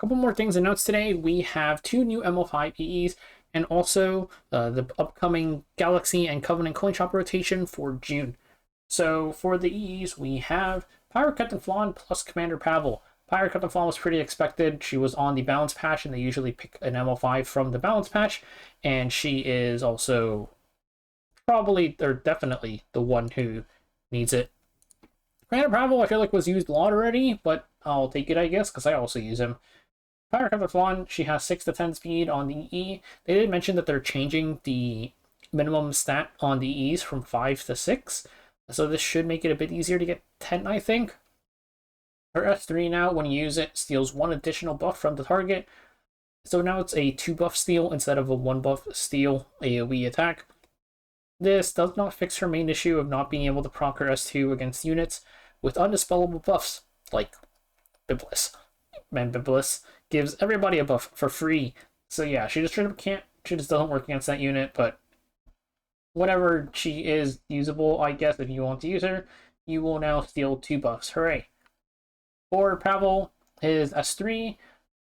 couple more things announced today. We have two new ML5 EEs and also the upcoming Galaxy and Covenant coin shop rotation for June. So for the EEs, we have Pirate Captain Flan plus Commander Pavel. Pirate Captain Flan was pretty expected. She was on the balance patch, and they usually pick an ML5 from the balance patch, and she is also probably or definitely the one who needs it. Commander Pavel, I feel like was used a lot already, but I'll take it, I guess, because I also use him. Pirate Captain Flan, she has 6 to 10 speed on the E. They did mention that they're changing the minimum stat on the E's from 5 to 6, so this should make it a bit easier to get 10, I think. Her S3 now, when you use it, steals 1 additional buff from the target. So now it's a 2 buff steal instead of a 1 buff steal AoE attack. This does not fix her main issue of not being able to proc her S2 against units with undispellable buffs, like Biblis. Man, Biblis gives everybody a buff for free. So yeah, she just doesn't work against that unit, but whenever she is usable, I guess if you want to use her, you will now steal 2 buffs. Hooray. For Pavel, his S3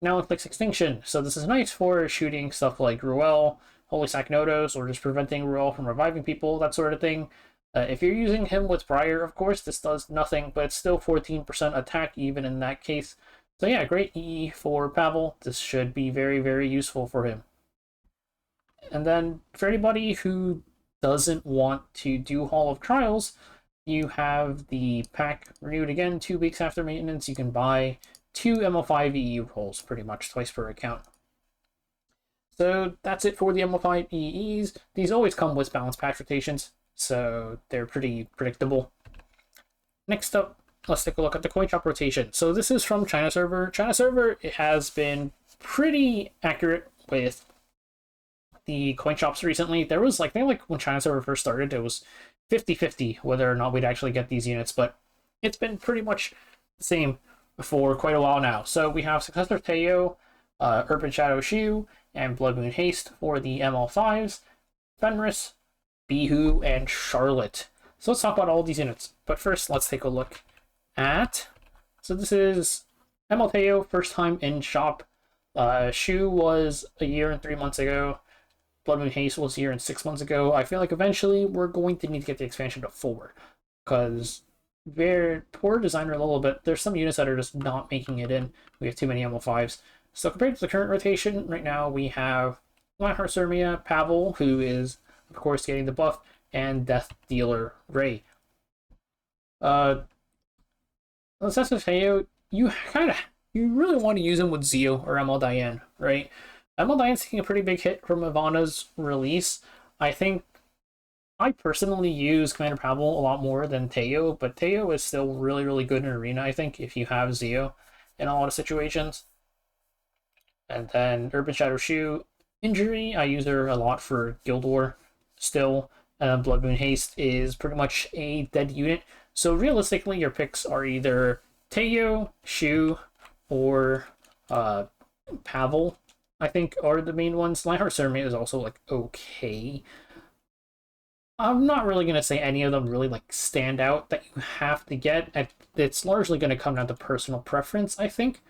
now inflicts extinction, so this is nice for shooting stuff like Ruel, Holy Sack Nodos, or just preventing Ruel from reviving people, that sort of thing. If you're using him with Briar, of course, this does nothing, but it's still 14% attack even in that case. So yeah, great EE for Pavel. This should be very, very useful for him. And then for anybody who doesn't want to do Hall of Trials, you have the pack renewed again 2 weeks after maintenance. You can buy 2 ML5 EE rolls, pretty much twice per account. So that's it for the ML5 EEs. These always come with balance patch rotations, so they're pretty predictable. Next up, let's take a look at the coin shop rotation. So this is from China server. China server, it has been pretty accurate with the coin shops recently. There was like, I think like when China server first started, it was 50-50 whether or not we'd actually get these units, but it's been pretty much the same for quite a while now. So we have Successor Teo, Urban Shadow Shu, and Blood Moon Haste for the ML5s, Fenris, Bihu, and Charlotte. So let's talk about all these units. But first, let's take a look at... So this is ML Teo, first time in shop. Shu was a year and 3 months ago. Blood Moon Haste was a year and 6 months ago. I feel like eventually we're going to need to get the expansion to 4, because they're poor designer a little bit. There's some units that are just not making it in. We have too many ML5s. So compared to the current rotation, right now we have Lionheart Sermia, Pavel, who is, of course, getting the buff, and Death Dealer Ray. Successor Teo, you really want to use him with Zio or ML Diane, right? ML Diane's taking a pretty big hit from Ivana's release. I think I personally use Commander Pavel a lot more than Teo, but Teo is still really, really good in Arena, I think, if you have Zio in a lot of situations. And then Urban Shadow Shu, Injury, I use her a lot for Guild War still. Blood Moon Haste is pretty much a dead unit. So realistically, your picks are either Teo, Shu, or Pavel, I think, are the main ones. Lionheart Sermia is also, like, okay. I'm not really going to say any of them really, like, stand out that you have to get. It's largely going to come down to personal preference, I think,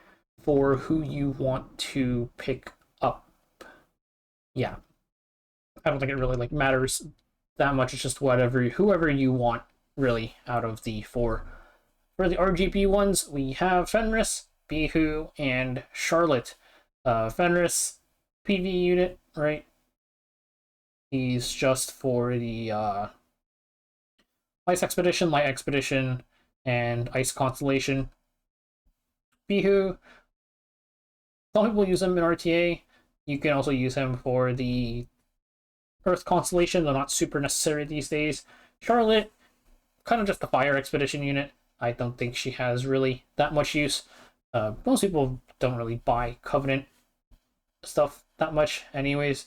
for who you want to pick up. Yeah. I don't think it really, like, matters that much. It's just whoever you want, really, out of the 4. For the RGB ones, we have Fenris, Bihu, and Charlotte. Fenris, PV unit, right? He's just for the Ice Expedition, Light Expedition, and Ice Constellation. Bihu, some people use him in RTA. You can also use him for the Earth Constellation, though not super necessary these days. Charlotte, kind of just the Fire Expedition unit. I don't think she has really that much use. Most people don't really buy Covenant stuff that much anyways.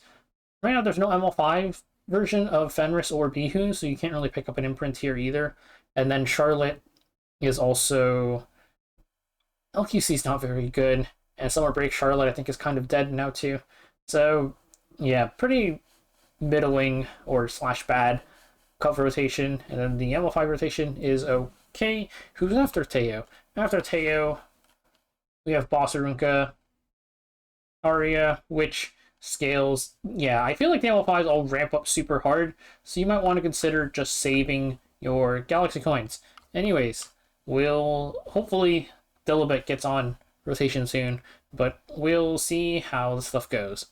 Right now there's no ML5 version of Fenris or Bihu, so you can't really pick up an imprint here either. And then Charlotte is also... LQC's not very good, and Summer Break Charlotte I think is kind of dead now too. So yeah, pretty middling or slash bad cover rotation. And then the ML5 rotation is okay. Who's after Teo? After Teo, we have Boss Arunka, Aria, which scales. Yeah, I feel like the ML5s all ramp up super hard, so you might want to consider just saving your Galaxy coins. Anyways, we'll hopefully Dilibet gets on rotation soon, but we'll see how the stuff goes.